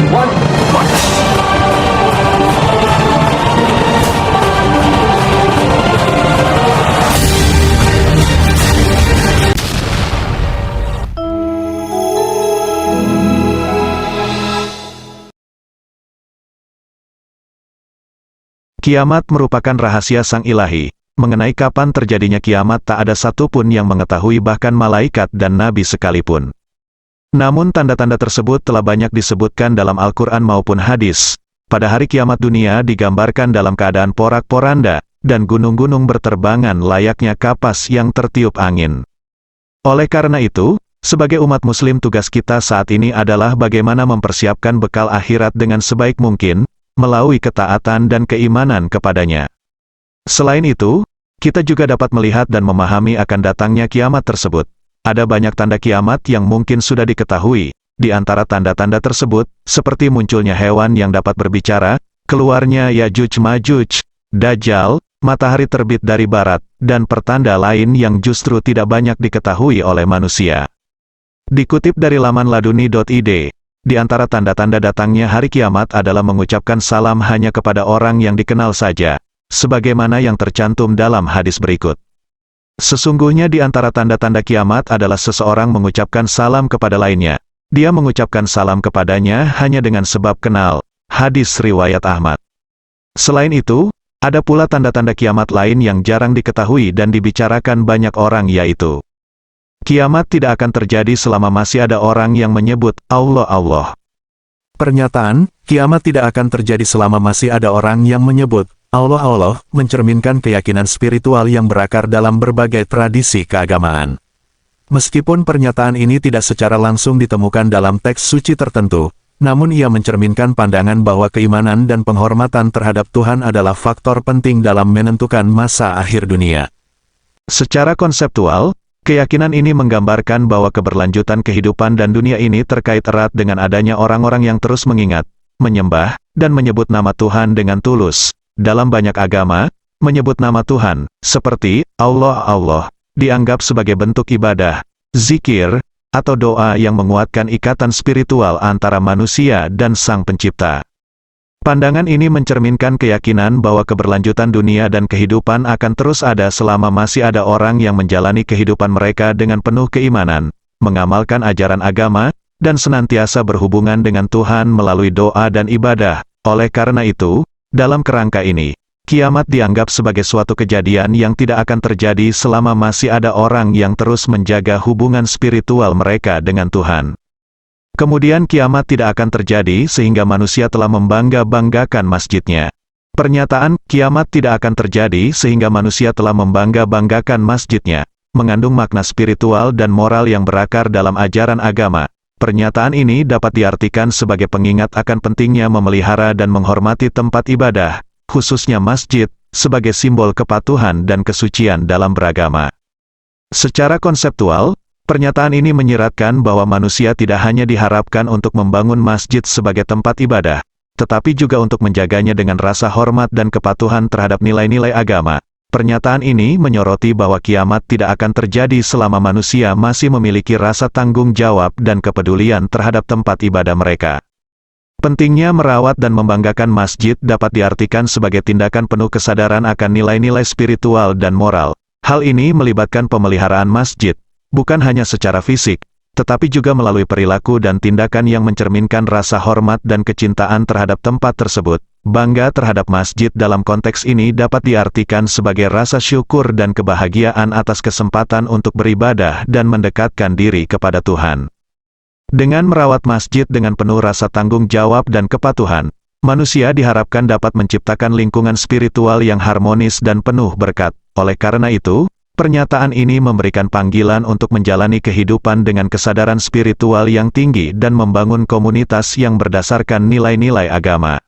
one, fight! Kiamat merupakan rahasia sang ilahi. Mengenai kapan terjadinya kiamat tak ada satupun yang mengetahui, bahkan malaikat dan nabi sekalipun. Namun tanda-tanda tersebut telah banyak disebutkan dalam Al-Quran maupun hadis. Pada hari kiamat dunia digambarkan dalam keadaan porak-poranda, dan gunung-gunung berterbangan layaknya kapas yang tertiup angin. Oleh karena itu, sebagai umat muslim tugas kita saat ini adalah bagaimana mempersiapkan bekal akhirat dengan sebaik mungkin, melalui ketaatan dan keimanan kepadanya. Selain itu, kita juga dapat melihat dan memahami akan datangnya kiamat tersebut. Ada banyak tanda kiamat yang mungkin sudah diketahui. Di antara tanda-tanda tersebut, seperti munculnya hewan yang dapat berbicara, keluarnya Yajuj-Majuj, Dajjal, matahari terbit dari barat, dan pertanda lain yang justru tidak banyak diketahui oleh manusia. Dikutip dari laman laduni.id, di antara tanda-tanda datangnya hari kiamat adalah mengucapkan salam hanya kepada orang yang dikenal saja, sebagaimana yang tercantum dalam hadis berikut. Sesungguhnya di antara tanda-tanda kiamat adalah seseorang mengucapkan salam kepada lainnya. Dia mengucapkan salam kepadanya hanya dengan sebab kenal. Hadis riwayat Ahmad. Selain itu, ada pula tanda-tanda kiamat lain yang jarang diketahui dan dibicarakan banyak orang, yaitu kiamat tidak akan terjadi selama masih ada orang yang menyebut Allah Allah. Pernyataan, kiamat tidak akan terjadi selama masih ada orang yang menyebut Allah Allah, mencerminkan keyakinan spiritual yang berakar dalam berbagai tradisi keagamaan. Meskipun pernyataan ini tidak secara langsung ditemukan dalam teks suci tertentu, namun ia mencerminkan pandangan bahwa keimanan dan penghormatan terhadap Tuhan adalah faktor penting dalam menentukan masa akhir dunia. Secara konseptual, keyakinan ini menggambarkan bahwa keberlanjutan kehidupan dan dunia ini terkait erat dengan adanya orang-orang yang terus mengingat, menyembah, dan menyebut nama Tuhan dengan tulus. Dalam banyak agama, menyebut nama Tuhan, seperti Allah Allah, dianggap sebagai bentuk ibadah, zikir, atau doa yang menguatkan ikatan spiritual antara manusia dan Sang Pencipta. Pandangan ini mencerminkan keyakinan bahwa keberlanjutan dunia dan kehidupan akan terus ada selama masih ada orang yang menjalani kehidupan mereka dengan penuh keimanan, mengamalkan ajaran agama, dan senantiasa berhubungan dengan Tuhan melalui doa dan ibadah. Oleh karena itu, dalam kerangka ini, kiamat dianggap sebagai suatu kejadian yang tidak akan terjadi selama masih ada orang yang terus menjaga hubungan spiritual mereka dengan Tuhan. Kemudian kiamat tidak akan terjadi sehingga manusia telah membangga-banggakan masjidnya. Pernyataan, kiamat tidak akan terjadi sehingga manusia telah membangga-banggakan masjidnya, mengandung makna spiritual dan moral yang berakar dalam ajaran agama. Pernyataan ini dapat diartikan sebagai pengingat akan pentingnya memelihara dan menghormati tempat ibadah, khususnya masjid, sebagai simbol kepatuhan dan kesucian dalam beragama. Secara konseptual, pernyataan ini menyiratkan bahwa manusia tidak hanya diharapkan untuk membangun masjid sebagai tempat ibadah, tetapi juga untuk menjaganya dengan rasa hormat dan kepatuhan terhadap nilai-nilai agama. Pernyataan ini menyoroti bahwa kiamat tidak akan terjadi selama manusia masih memiliki rasa tanggung jawab dan kepedulian terhadap tempat ibadah mereka. Pentingnya merawat dan membanggakan masjid dapat diartikan sebagai tindakan penuh kesadaran akan nilai-nilai spiritual dan moral. Hal ini melibatkan pemeliharaan masjid, bukan hanya secara fisik, tetapi juga melalui perilaku dan tindakan yang mencerminkan rasa hormat dan kecintaan terhadap tempat tersebut. Bangga terhadap masjid dalam konteks ini dapat diartikan sebagai rasa syukur dan kebahagiaan atas kesempatan untuk beribadah dan mendekatkan diri kepada Tuhan. Dengan merawat masjid dengan penuh rasa tanggung jawab dan kepatuhan, manusia diharapkan dapat menciptakan lingkungan spiritual yang harmonis dan penuh berkat. Oleh karena itu, pernyataan ini memberikan panggilan untuk menjalani kehidupan dengan kesadaran spiritual yang tinggi dan membangun komunitas yang berdasarkan nilai-nilai agama.